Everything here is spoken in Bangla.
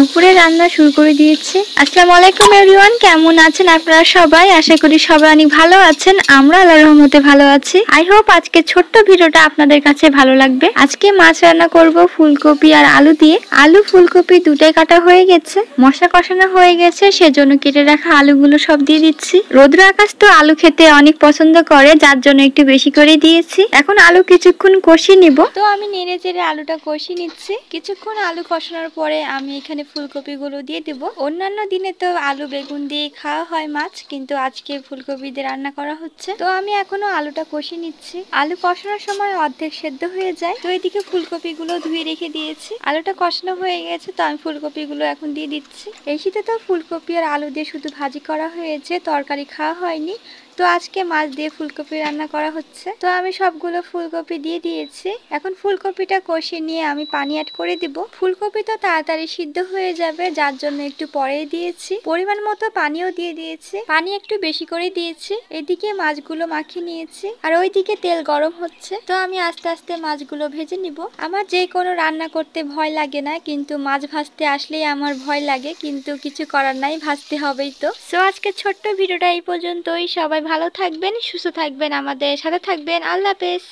দুপুরে রান্না শুরু করে দিয়েছি। আসসালামু আলাইকুম এভরিওয়ান, কেমন আছেন আপনারা সবাই? আশা করি সবাই অনেক ভালো আছেন। আমরা আল্লাহর রহমতে ভালো আছি। আই হোপ আজকে ছোট্ট ভিডিওটা আপনাদের কাছে ভালো লাগবে। আজকে মাছ রান্না করব ফুলকপি আর আলু দিয়ে। আলু ফুলকপি দুটাই কাটা হয়ে গেছে, মশলা কষানো হয়ে গেছে, সেজন্য কেটে রাখা আলুগুলো সব দিয়ে দিচ্ছি। রৌদ্র আকাশ তো আলু খেতে অনেক পছন্দ করে, যার জন্য একটু বেশি করে দিয়েছি। এখন আলু কিছুক্ষণ কষিয়ে নিব। তো আমি নেড়ে চেড়ে আলুটা কষিয়ে নিচ্ছি। কিছুক্ষণ আলু কষানোর পরে আমি এখানে ফুলকপি গুলো দিয়ে দেবো। অন্যান্য দিনে তো আলু বেগুন দিয়ে খাওয়া হয় মাছ, কিন্তু আজকে ফুলকপি দিয়ে রান্না করা হচ্ছে। তো আমি এখনো আলুটা কষিয়ে নিচ্ছি। আলু কষানোর সময় অর্ধেক সেদ্ধ হয়ে যায়, তো এদিকে ফুলকপি গুলো ধুয়ে রেখে দিয়েছি। আলুটা কষানো হয়ে গেছে, তো আমি ফুলকপি গুলো এখন দিয়ে দিচ্ছি। এই শীতে তো ফুলকপি আর আলু দিয়ে শুধু ভাজি করা হয়েছে, তরকারি খাওয়া হয়নি। তো আজকে মাছ দিয়ে ফুলকপি রান্না করা হচ্ছে। তো আমি সবগুলো ফুলকপি দিয়ে দিয়েছি। এখন ফুলকপিটা কষিয়ে নিয়ে আমি পানি অ্যাড করে দিব। ফুলকপি তো তাড়াতাড়ি সিদ্ধ হয়ে যাবে, যার জন্য একটু পরেই দিয়েছি। পরিমাণ মতো পানিও দিয়ে দিয়েছি, পানি একটু বেশি করে দিয়েছি। এদিকে মাছগুলো মাখিয়ে নিয়েছি, আর ওইদিকে তেল গরম হচ্ছে। তো আমি আস্তে আস্তে মাছগুলো ভেজে নিব। আমার যে কোনো রান্না করতে ভয় লাগে না, কিন্তু মাছ ভাজতে আসলেই আমার ভয় লাগে, কিন্তু কিছু করার নাই, ভাজতে হবেই। তো আজকে ছোট্ট ভিডিওটা এই পর্যন্তই। সবাই ভালো থাকবেন, সুস্থ থাকবেন, আমাদের সাথে থাকবেন। আল্লাহ হাফেজ।